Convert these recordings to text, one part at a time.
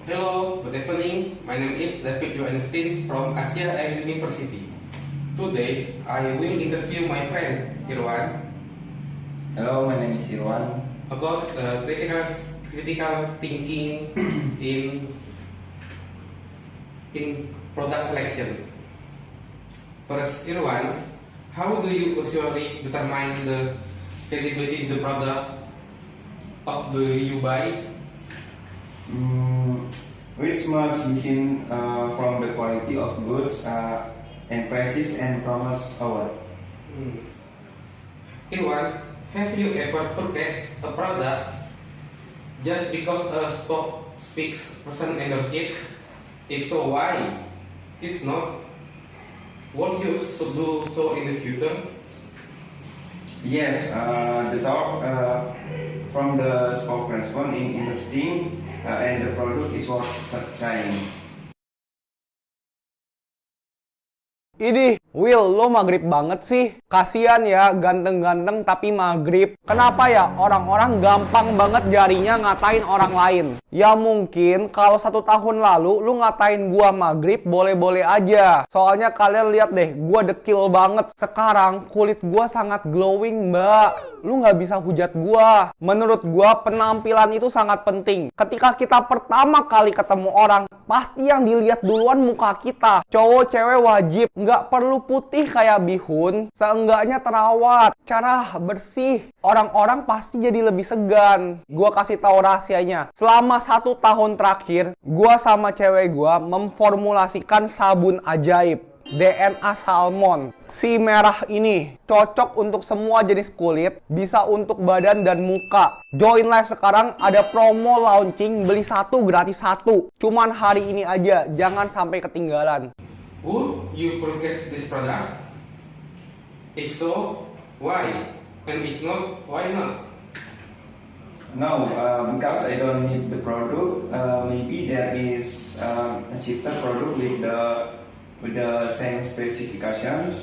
Hello, good evening. My name is David Johannestin from Asia University. Today, I will interview my friend Irwan Hello, my name is Irwan. about critical thinking in product selection. First, Irwan, how do you usually determine the credibility of the product of the you buy? Which must be seen from the quality of goods and prices and promotes our. Irwan, have you ever purchased a product just because a spokesperson endorsed it? If so, why? It's not. What you should do so in the future? Yes, the talk from the spokesperson in interesting and the product is worth trying. Idih, Will, lo maghrib banget sih. Kasian ya, ganteng-ganteng tapi maghrib. Kenapa ya orang-orang gampang banget jarinya ngatain orang lain? Ya mungkin kalau 1 tahun lalu lu ngatain gua maghrib boleh-boleh aja. Soalnya kalian lihat deh, gua dekil banget. Sekarang kulit gua sangat glowing, mbak. Lu nggak bisa hujat gua. Menurut gua penampilan itu sangat penting. Ketika kita pertama kali ketemu orang, pasti yang dilihat duluan muka kita. Cowok cewek wajib nggak perlu putih kayak bihun, seenggaknya terawat, cerah, bersih. Orang-orang pasti jadi lebih segan. Gua kasih tahu rahasianya. Selama 1 tahun terakhir, gua sama cewek gua memformulasikan sabun ajaib DNA Salmon. Si merah ini cocok untuk semua jenis kulit, bisa untuk badan dan muka. Join Live sekarang ada promo launching beli 1 gratis 1. Cuman hari ini aja, jangan sampai ketinggalan. Would you purchase this product? If so, why? And if not, why not? No, because I don't need the product. Maybe there is a cheaper product with the same specifications.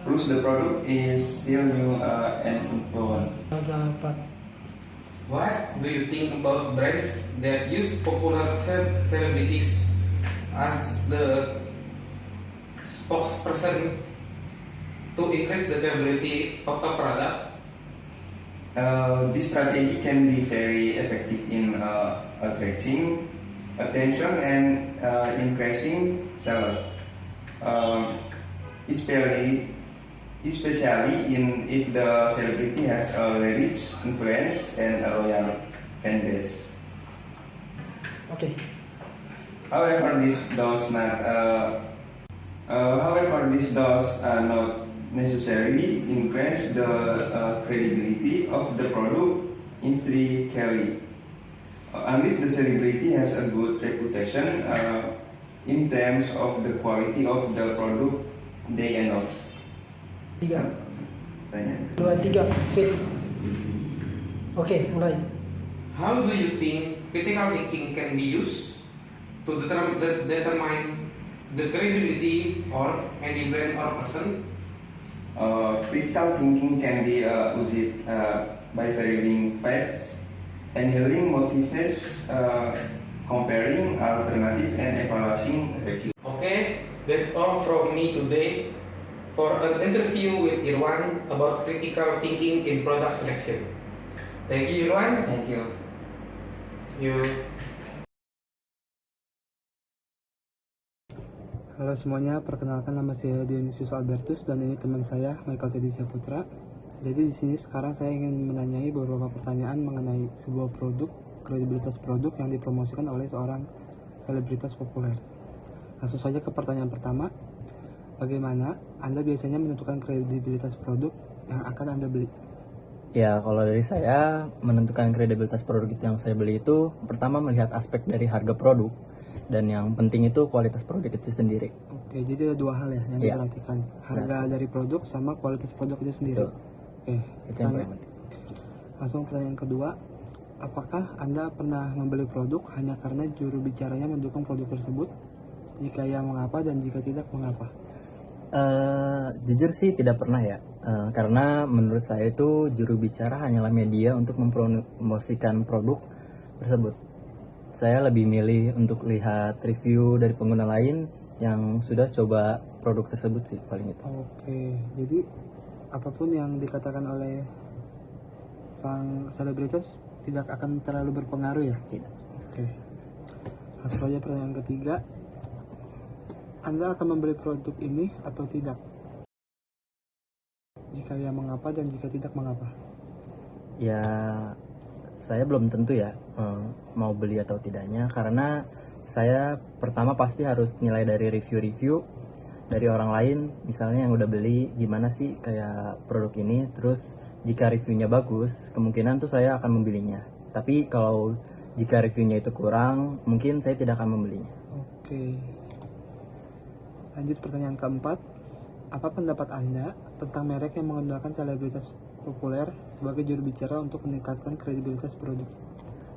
Plus the product is still new and proven. What do you think about brands that use popular celebrities as the spokesperson to increase the credibility of a product? This strategy can be very effective in attracting attention and increasing sales, especially if the celebrity has a rich influence and a loyal fan base. Okay. However, this does not necessarily increase the credibility of the product intrinsically. Unless the celebrity has a good reputation in terms of the quality of the product they endorse. 3, Tanya. 2, 3, fit. Oke, mulai. How do you think critical thinking can be used to determine the credibility or any brand or person? Critical thinking can be used by varying facts, handling motives, comparing alternative and evaluating review. Okay, that's all from me today for an interview with Irwan about critical thinking in product selection. Thank you, Irwan. Thank you. You. Halo semuanya, perkenalkan nama saya Dionysius Albertus dan ini teman saya Michael Teddy Saputra. Jadi di sini sekarang saya ingin menanyai beberapa pertanyaan mengenai sebuah produk, kredibilitas produk yang dipromosikan oleh seorang selebritas populer. Langsung saja ke pertanyaan pertama. Bagaimana Anda biasanya menentukan kredibilitas produk yang akan Anda beli? Ya, kalau dari saya menentukan kredibilitas produk yang saya beli itu pertama melihat aspek dari harga produk. Dan yang penting itu kualitas produk itu sendiri. Oke, jadi ada 2 hal ya yang diperhatikan. Harga dari produk sama kualitas produk itu sendiri. Betul. Oke, Itu yang paling penting. langsung pertanyaan kedua. Apakah Anda pernah membeli produk hanya karena juru bicaranya mendukung produk tersebut? Jika ya, mengapa? Dan jika tidak, mengapa? Jujur sih tidak pernah ya. Karena menurut saya itu juru bicara hanyalah media untuk mempromosikan produk tersebut. saya lebih milih untuk lihat review dari pengguna lain yang sudah coba produk tersebut sih paling itu. Oke, jadi apapun yang dikatakan oleh sang selebritas tidak akan terlalu berpengaruh ya? Tidak. Oke. Langsung saja pertanyaan ketiga. Anda akan membeli produk ini atau tidak? Jika ya, mengapa, dan jika tidak, mengapa? Ya, saya belum tentu ya mau beli atau tidaknya, karena saya pertama pasti harus nilai dari review-review dari orang lain, misalnya yang udah beli gimana sih kayak produk ini. Terus jika reviewnya bagus, kemungkinan tuh saya akan membelinya. Tapi kalau jika reviewnya itu kurang, mungkin saya tidak akan membelinya. Oke. Lanjut pertanyaan keempat. Apa pendapat Anda tentang merek yang mengandalkan selebritas populer sebagai juru bicara untuk meningkatkan kredibilitas produk?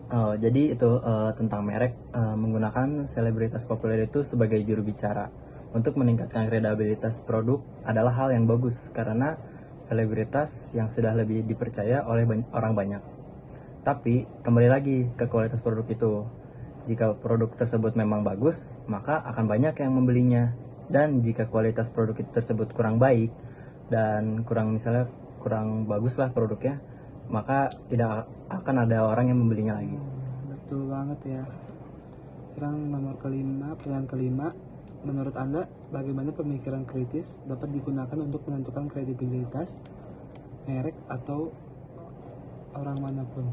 Oh, jadi itu tentang merek menggunakan selebritas populer itu sebagai juru bicara untuk meningkatkan kredibilitas produk adalah hal yang bagus karena selebritas yang sudah lebih dipercaya oleh orang banyak. Tapi kembali lagi ke kualitas produk itu. Jika produk tersebut memang bagus, maka akan banyak yang membelinya. Dan jika kualitas produk itu tersebut kurang baik dan kurang bagus lah produknya, maka tidak akan ada orang yang membelinya lagi. Betul banget ya. Sekarang nomor kelima, pertanyaan kelima. Menurut Anda, bagaimana pemikiran kritis dapat digunakan untuk menentukan kredibilitas merek atau orang manapun?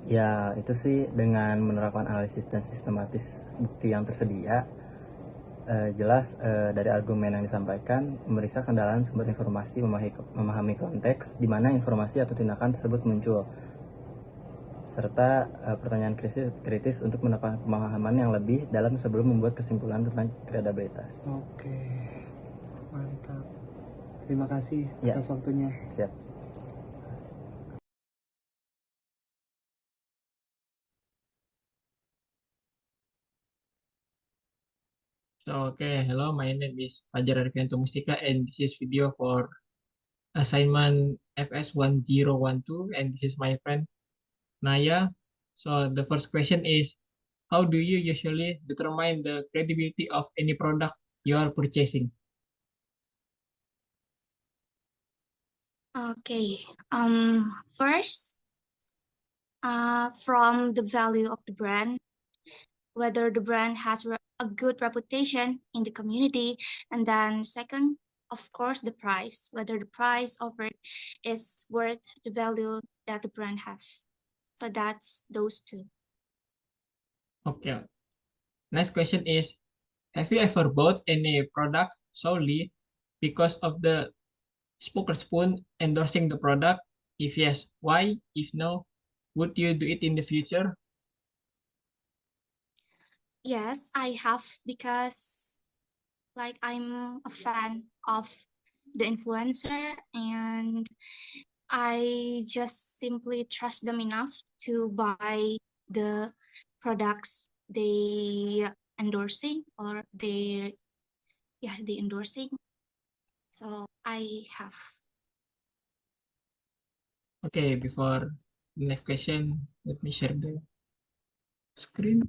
Ya, itu sih dengan menerapkan analisis dan sistematis bukti yang tersedia. Jelas dari argumen yang disampaikan, memeriksa kendaraan sumber informasi, memahami konteks di mana informasi atau tindakan tersebut muncul, serta pertanyaan kritis untuk mendapatkan pemahaman yang lebih dalam sebelum membuat kesimpulan tentang kredibilitas. Oke, mantap. Terima kasih Ya. atas waktunya. Siap. So, okay, hello, my name is Fajar Arfianto Mustika, and this is video for assignment FS1012, and this is my friend Naya. So, the first question is, how do you usually determine the credibility of any product you are purchasing? Okay. First, from the value of the brand, whether the brand has a good reputation in the community, and then second, of course, the price, whether the price offered is worth the value that the brand has. So that's those two. Okay. Next question is, have you ever bought any product solely because of the spokesperson endorsing the product? If yes, why? If no, would you do it in the future? Yes, I have, because like I'm a fan of the influencer, and I just simply trust them enough to buy the products they endorsing, or they endorsing. So I have. Okay, before the next question, let me share the screen.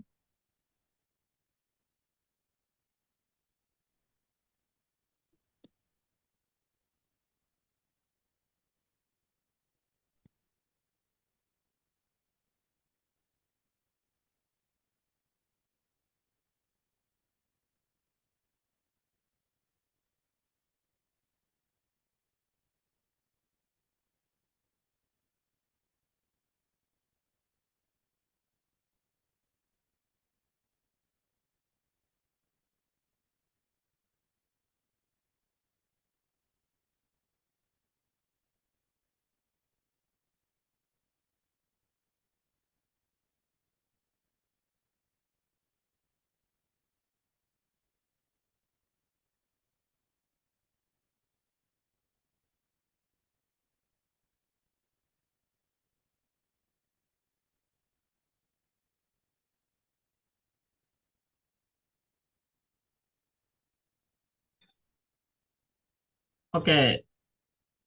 Okay,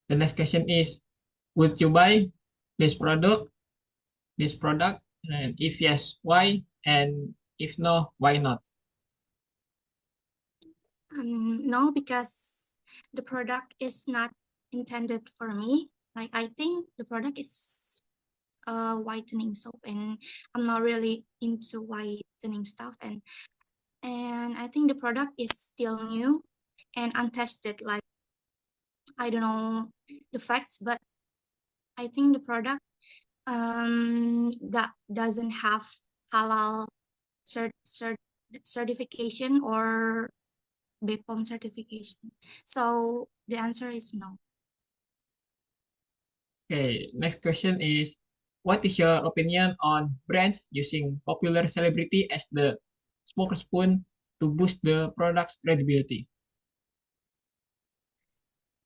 the next question is, would you buy this product? And if yes, why? And if no, why not? No, because the product is not intended for me. Like I think the product is whitening soap, and I'm not really into whitening stuff. And I think the product is still new and untested. Like I don't know the facts, but I think the product that doesn't have halal certification or BPOM certification. So the answer is no. Okay, next question is, what is your opinion on brands using popular celebrity as the spokesperson to boost the product's credibility?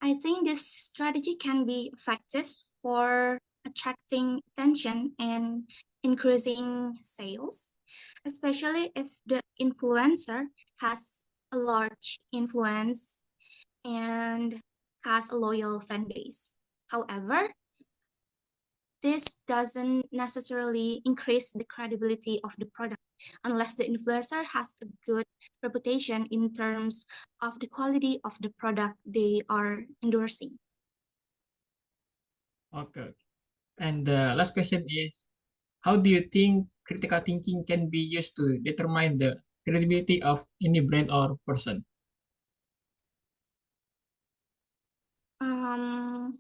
I think this strategy can be effective for attracting attention and increasing sales, especially if the influencer has a large influence and has a loyal fan base. However, this doesn't necessarily increase the credibility of the product unless the influencer has a good reputation in terms of the quality of the product they are endorsing. Okay. And the last question is, how do you think critical thinking can be used to determine the credibility of any brand or person? Um,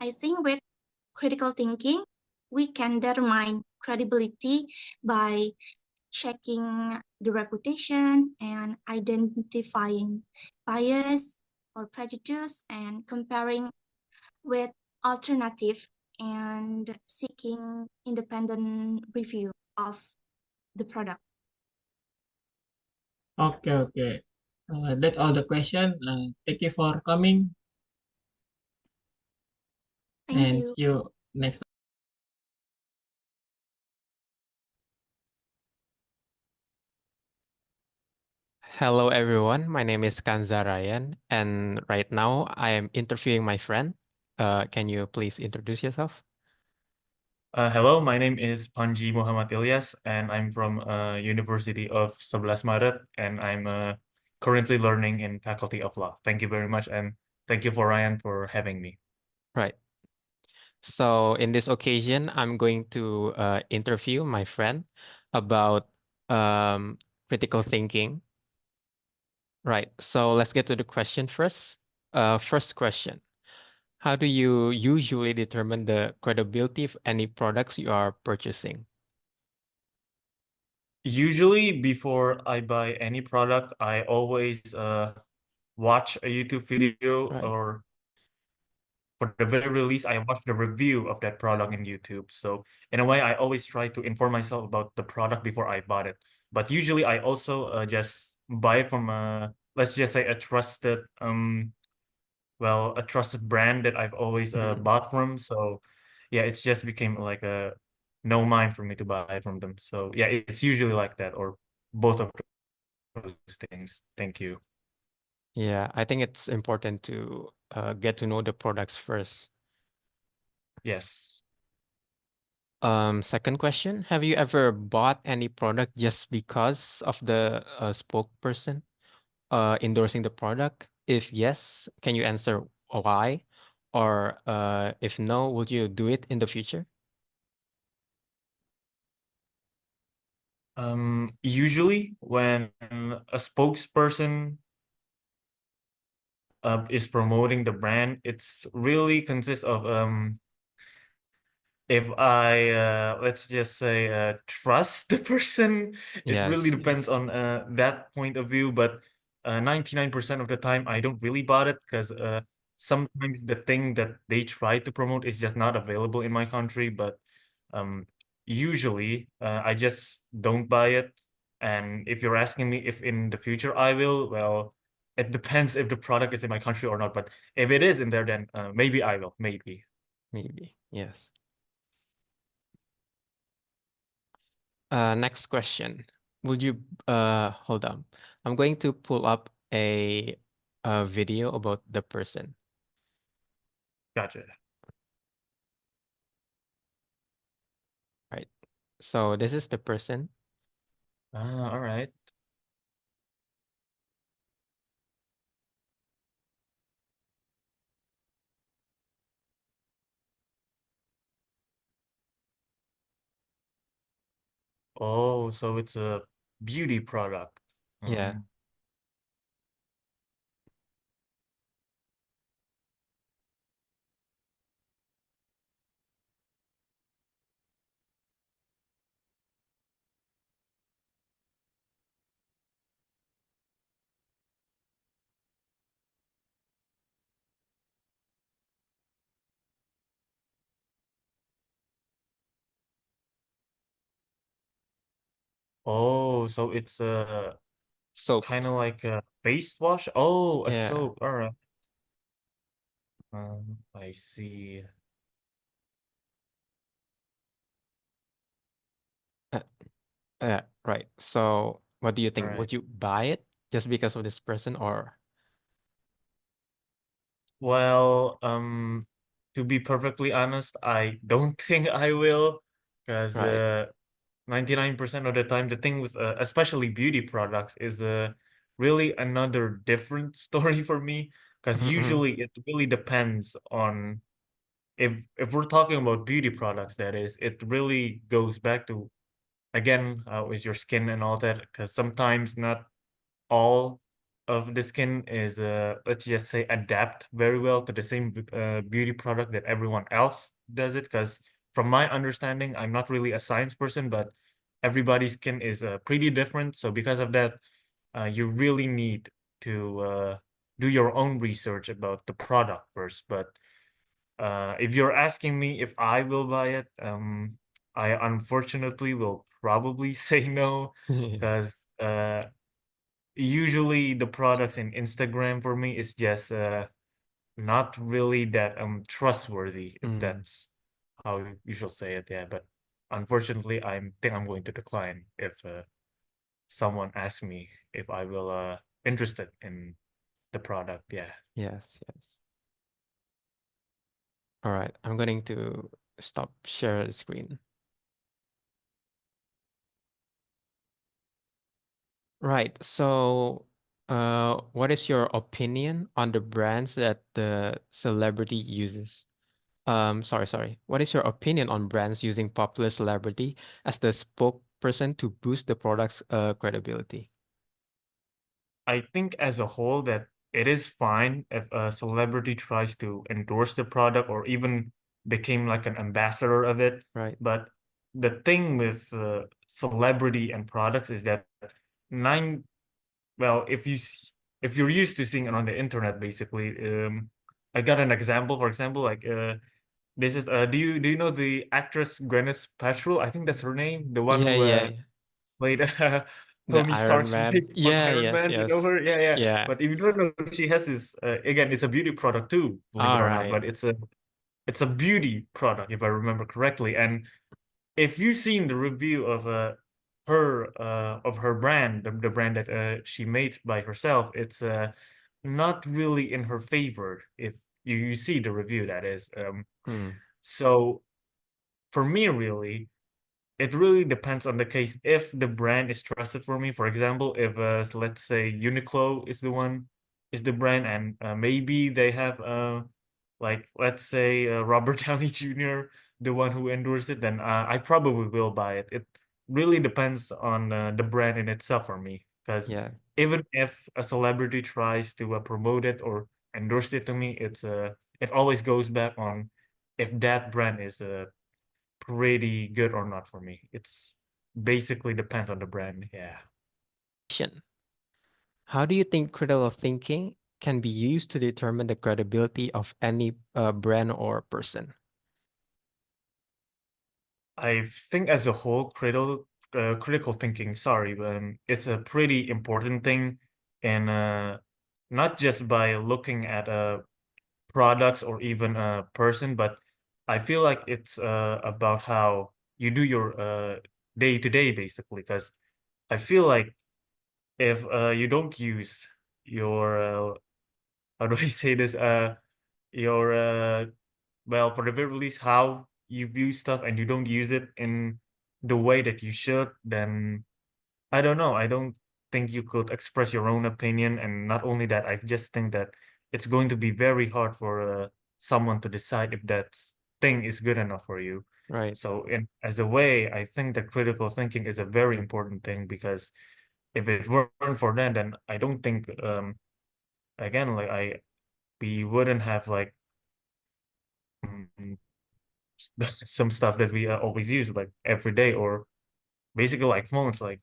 I think with critical thinking, we can determine credibility by checking the reputation and identifying bias or prejudice and comparing with alternative and seeking independent review of the product. Okay, okay. That's all the question. Thank you for coming Thank and you. see you next time. Hello everyone, my name is Kanza Ryan, and right now I am interviewing my friend. Can you please introduce yourself? Hello, my name is Panji Muhammad Ilyas, and I'm from University of 11 Maret, and I'm currently learning in Faculty of Law. Thank you very much, and thank you for Ryan for having me. Right. So in this occasion, I'm going to interview my friend about critical thinking. Right. So let's get to the question first. First question. How do you usually determine the credibility of any products you are purchasing? Usually, before I buy any product, I always watch a YouTube video, Right. or for the very least, I watch the review of that product in YouTube. So in a way, I always try to inform myself about the product before I bought it. But usually, I also just buy from let's just say a trusted a trusted brand that I've always Mhm. bought from. So yeah, it's just became like a no mind for me to buy from them. So yeah, it's usually like that, or both of those things. Thank you. Yeah, I think it's important to get to know the products first. Yes. Second question, have you ever bought any product just because of the spokesperson endorsing the product? If yes, can you answer why? Or if no, would you do it in the future? Usually when a spokesperson is promoting the brand, it's really consists of if I let's just say trust the person. It really Yes, depends yes. on that point of view, but 99% of the time I don't really buy it because sometimes the thing that they try to promote is just not available in my country, but um usually I just don't buy it. And if you're asking me if in the future I will, well, it depends if the product is in my country or not, but if it is in there, then maybe I will, maybe. Maybe. Yes. Next question. Would you hold on. I'm going to pull up a video about the person. Gotcha. Right. So this is the person. All right. Oh, so it's a beauty product. Yeah. Oh, so it's a Soap. kind of like a face wash. Oh, a Yeah. soap. All right. I see. Uh, right. So, what do you All think? right. Would you buy it just because of this person, or Well, to be perfectly honest, I don't think I will, because right? 99% of the time, the thing with especially beauty products is really another different story for me. Because Mm-mm. usually it really depends on if we're talking about beauty products, that is, it really goes back to again with your skin and all that. Because sometimes not all of the skin is let's just say adapt very well to the same beauty product that everyone else does it, because from my understanding, I'm not really a science person, but everybody's skin is pretty different, so because of that you really need to do your own research about the product first. But if you're asking me if I will buy it, I unfortunately will probably say no, because usually the products in Instagram for me is just not really that trustworthy, if Mm. that's how you should say it. Yeah, but unfortunately, I'm going to decline if someone asks me if I will interested in the product. Yeah. Yes, yes. All right. I'm going to stop share the screen. Right. So, what is your opinion on the brands that the celebrity uses? Sorry. What is your opinion on brands using popular celebrity as the spokesperson to boost the product's credibility? I think as a whole that it is fine if a celebrity tries to endorse the product or even became like an ambassador of it. Right. But the thing with celebrity and products is that nine, well, if you're used to seeing it on the internet, basically, I got an example. For example, like this is do you know the actress Gwyneth Paltrow? I think that's her name, the one Yeah, who yeah, yeah. played The Tony Iron Stark's Man. wife on Yeah, Iron yes, Man. You know yes. her? Yeah, yeah. Yeah. But if you don't know, she has this again, it's a beauty product too, believe it All or not. right. But it's a beauty product, if I remember correctly. And if you've seen the review of her brand, the brand that she made by herself, it's not really in her favor. If you see the review, that is. Hmm. So for me, really, it really depends on the case. If the brand is trusted for me, for example, if let's say Uniqlo is the brand, and maybe they have like let's say Robert Downey Jr., the one who endorsed it, then I probably will buy it. It really depends on the brand in itself for me, because Yeah. even if a celebrity tries to promote it or endorse it to me, it always goes back on if that brand is pretty good or not for me. It's basically depends on the brand. Yeah. Question. How do you think critical thinking can be used to determine the credibility of any brand or person? I think as a whole, critical thinking, sorry, it's a pretty important thing, and not just by looking at products or even a person, but I feel like it's about how you do your day to day, basically. Because I feel like if you don't use your how do I say this? Your well, for the very least, how you view stuff and you don't use it in the way that you should, then I don't know. I don't think you could express your own opinion, and not only that, I just think that it's going to be very hard for someone to decide if that thing is good enough for you. Right. So, in as a way, I think that critical thinking is a very important thing, because if it weren't for that, then I don't think again, like we wouldn't have like mm, some stuff that we always use like every day, or basically like phones. Like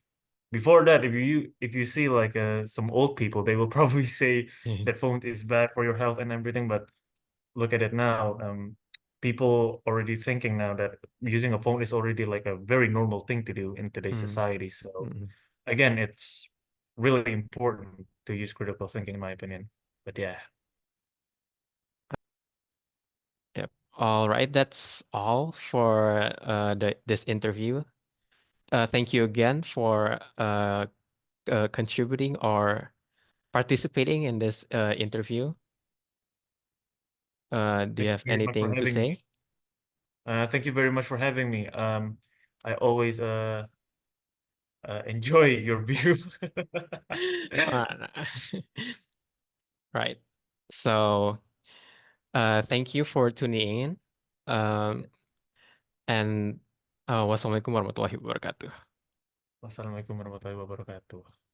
before that, if you see like some old people, they will probably say that phone is bad for your health and everything. But look at it now. People already thinking now that using a phone is already like a very normal thing to do in today's Mm. society. So Mm. again, it's really important to use critical thinking, in my opinion. But yeah. Yep. All right, that's all for this interview. Thank you again for contributing or participating in this interview. Do you Thank you have very much for anything to having me. say? Thank you very much for having me. I always enjoy your view. Uh, right. So, thank you for tuning in. Um, and wassalamualaikum warahmatullahi wabarakatuh. Wassalamualaikum warahmatullahi wabarakatuh.